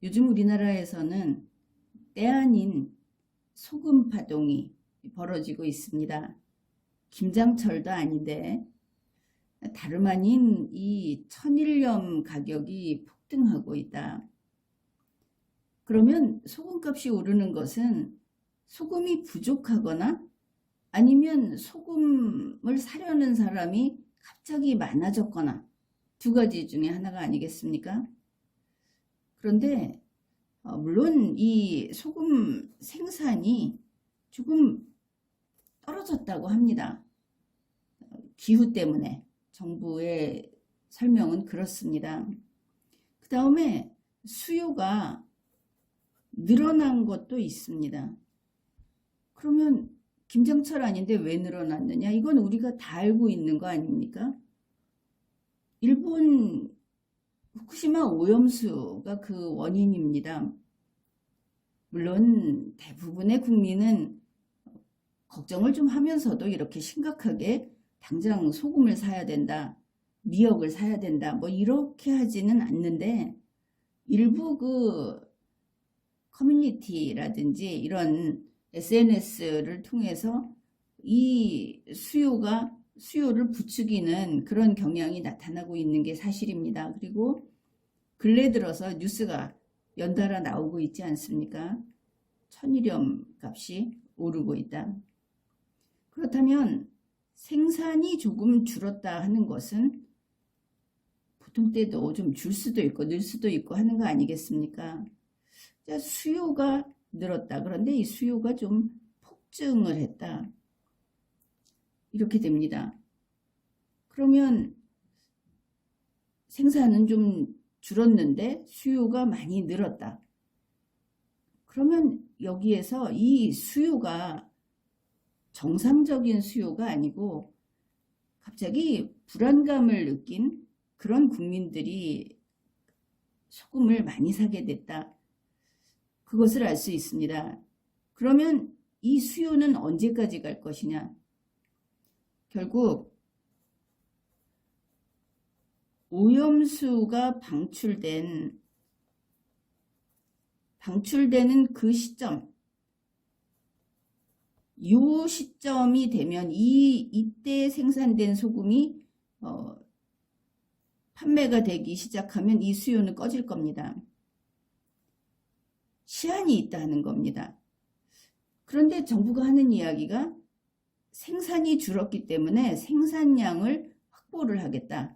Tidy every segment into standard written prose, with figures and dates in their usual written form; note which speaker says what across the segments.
Speaker 1: 요즘 우리나라에서는 때 아닌 소금 파동이 벌어지고 있습니다. 김장철도 아닌데 다름 아닌 이 천일염 가격이 폭등하고 있다. 그러면 소금값이 오르는 것은 소금이 부족하거나 아니면 소금을 사려는 사람이 갑자기 많아졌거나 두 가지 중에 하나가 아니겠습니까? 그런데 물론 이 소금 생산이 조금 떨어졌다고 합니다. 기후 때문에. 정부의 설명은 그렇습니다. 그 다음에 수요가 늘어난 것도 있습니다. 그러면 김장철 아닌데 왜 늘어났느냐? 이건 우리가 다 알고 있는 거 아닙니까? 일본 후쿠시마 오염수가 그 원인입니다. 물론 대부분의 국민은 걱정을 좀 하면서도 이렇게 심각하게 당장 소금을 사야 된다, 미역을 사야 된다, 뭐 이렇게 하지는 않는데 일부 그 커뮤니티라든지 이런 SNS를 통해서 이 수요를 부추기는 그런 경향이 나타나고 있는 게 사실입니다. 그리고 근래 들어서 뉴스가 연달아 나오고 있지 않습니까? 천일염 값이 오르고 있다. 그렇다면 생산이 조금 줄었다 하는 것은 보통 때도 좀 줄 수도 있고 늘 수도 있고 하는 거 아니겠습니까? 수요가 늘었다. 그런데 이 수요가 좀 폭증을 했다. 이렇게 됩니다. 그러면 생산은 좀 줄었는데 수요가 많이 늘었다. 그러면 여기에서 이 수요가 정상적인 수요가 아니고 갑자기 불안감을 느낀 그런 국민들이 소금을 많이 사게 됐다. 그것을 알 수 있습니다. 그러면 이 수요는 언제까지 갈 것이냐? 결국 오염수가 방출되는 그 시점, 이 시점이 되면 이때 생산된 소금이 판매가 되기 시작하면 이 수요는 꺼질 겁니다. 시한이 있다는 겁니다. 그런데 정부가 하는 이야기가 생산이 줄었기 때문에 생산량을 확보를 하겠다.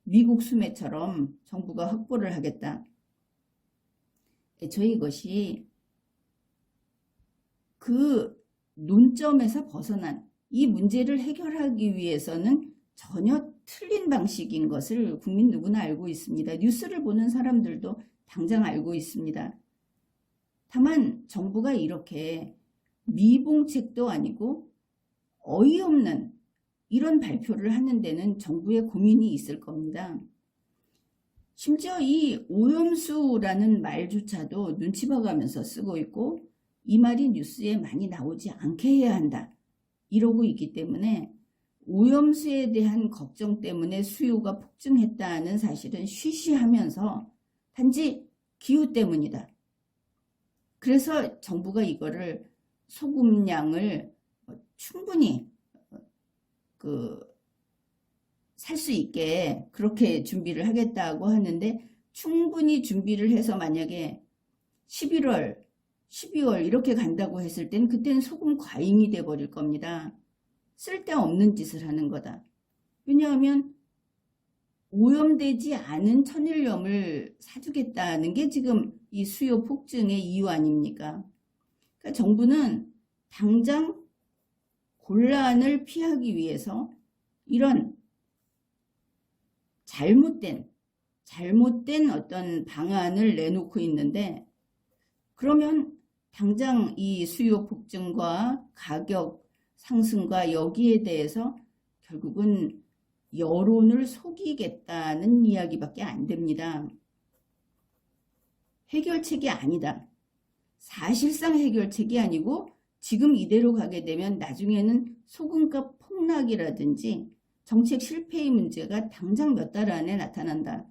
Speaker 1: 미국 수매처럼 정부가 확보를 하겠다. 애초에 이것이 그 논점에서 벗어난 이 문제를 해결하기 위해서는 전혀 틀린 방식인 것을 국민 누구나 알고 있습니다. 뉴스를 보는 사람들도 당장 알고 있습니다. 다만 정부가 이렇게 미봉책도 아니고 어이없는 이런 발표를 하는 데는 정부의 고민이 있을 겁니다. 심지어 이 오염수라는 말조차도 눈치 봐가면서 쓰고 있고 이 말이 뉴스에 많이 나오지 않게 해야 한다. 이러고 있기 때문에 오염수에 대한 걱정 때문에 수요가 폭증했다는 사실은 쉬쉬하면서 단지 기후 때문이다. 그래서 정부가 이거를 소금량을 충분히 살 수 있게 그렇게 준비를 하겠다고 하는데 충분히 준비를 해서 만약에 11월, 12월 이렇게 간다고 했을 땐 그때는 소금 과잉이 돼버릴 겁니다. 쓸데없는 짓을 하는 거다. 왜냐하면 오염되지 않은 천일염을 사주겠다는 게 지금 이 수요 폭증의 이유 아닙니까? 그러니까 정부는 당장 곤란을 피하기 위해서 이런 잘못된 어떤 방안을 내놓고 있는데 그러면 당장 이 수요 폭증과 가격 상승과 여기에 대해서 결국은 여론을 속이겠다는 이야기밖에 안 됩니다. 해결책이 아니다. 사실상 해결책이 아니고 지금 이대로 가게 되면 나중에는 소금값 폭락이라든지 정책 실패의 문제가 당장 몇 달 안에 나타난다.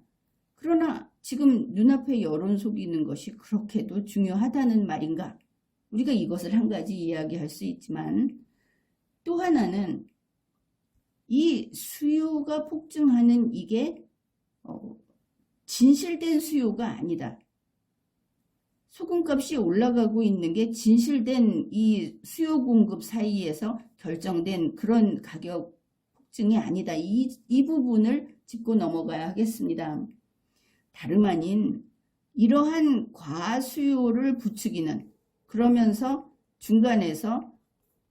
Speaker 1: 그러나 지금 눈앞에 여론 속이는 것이 그렇게도 중요하다는 말인가? 우리가 이것을 한 가지 이야기할 수 있지만 또 하나는 이 수요가 폭증하는 이게 진실된 수요가 아니다. 소금값이 올라가고 있는 게 진실된 이 수요 공급 사이에서 결정된 그런 가격 폭증이 아니다. 이 부분을 짚고 넘어가야 하겠습니다. 다름 아닌 이러한 과수요를 부추기는, 그러면서 중간에서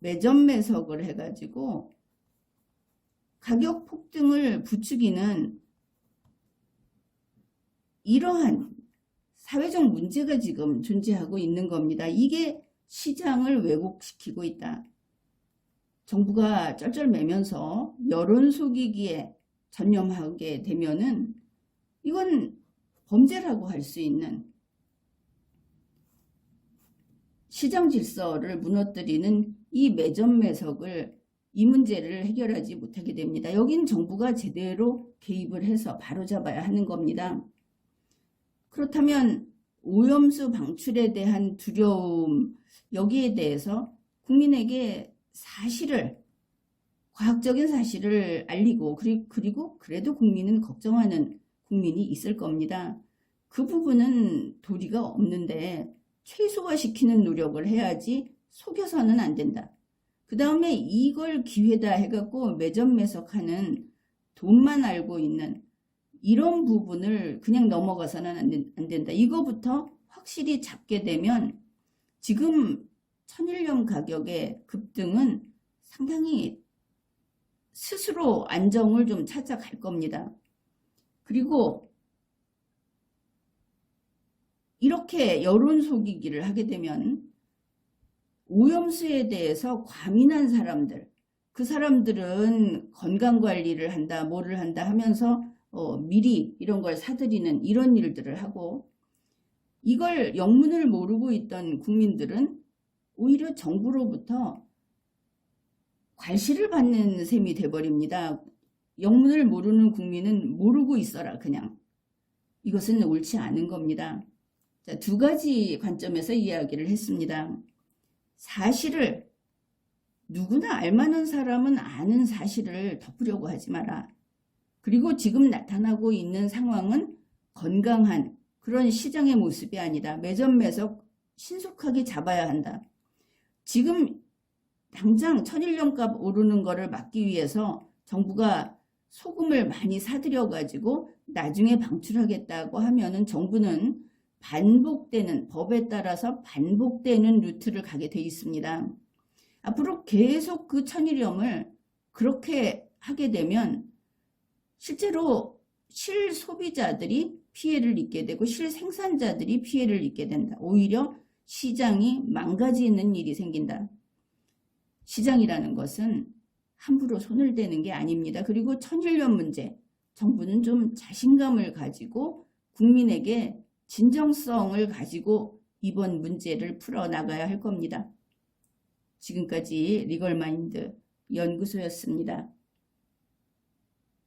Speaker 1: 매점 매석을 해가지고 가격 폭등을 부추기는 이러한 사회적 문제가 지금 존재하고 있는 겁니다. 이게 시장을 왜곡시키고 있다. 정부가 쩔쩔매면서 여론 속이기에 전념하게 되면은 이건 범죄라고 할 수 있는, 시장 질서를 무너뜨리는 이 매점 매석을, 이 문제를 해결하지 못하게 됩니다. 여긴 정부가 제대로 개입을 해서 바로잡아야 하는 겁니다. 그렇다면 오염수 방출에 대한 두려움, 여기에 대해서 국민에게 사실을, 과학적인 사실을 알리고, 그리고 그래도 국민은 걱정하는 국민이 있을 겁니다. 그 부분은 도리가 없는데 최소화시키는 노력을 해야지 속여서는 안 된다. 그 다음에 이걸 기회다 해갖고 매점 매석하는, 돈만 알고 있는 이런 부분을 그냥 넘어가서는 안 된다. 이거부터 확실히 잡게 되면 지금 천일염 가격의 급등은 상당히 스스로 안정을 좀 찾아갈 겁니다. 그리고 이렇게 여론 속이기를 하게 되면 오염수에 대해서 과민한 사람들, 그 사람들은 건강관리를 한다, 뭐를 한다 하면서 미리 이런 걸 사들이는 이런 일들을 하고, 이걸 영문을 모르고 있던 국민들은 오히려 정부로부터 괄시를 받는 셈이 돼버립니다. 영문을 모르는 국민은 모르고 있어라 그냥. 이것은 옳지 않은 겁니다. 자, 두 가지 관점에서 이야기를 했습니다. 사실을, 누구나 알만한 사람은 아는 사실을 덮으려고 하지 마라. 그리고 지금 나타나고 있는 상황은 건강한 그런 시장의 모습이 아니다. 매점 매석 신속하게 잡아야 한다. 지금 당장 천일염값 오르는 거를 막기 위해서 정부가 소금을 많이 사들여 가지고 나중에 방출하겠다고 하면은 정부는 반복되는, 법에 따라서 반복되는 루트를 가게 돼 있습니다. 앞으로 계속 그 천일염을 그렇게 하게 되면 실제로 실소비자들이 피해를 입게 되고 실생산자들이 피해를 입게 된다. 오히려 시장이 망가지는 일이 생긴다. 시장이라는 것은 함부로 손을 대는 게 아닙니다. 그리고 천일염 문제, 정부는 좀 자신감을 가지고 국민에게 진정성을 가지고 이번 문제를 풀어나가야 할 겁니다. 지금까지 리걸마인드 연구소였습니다.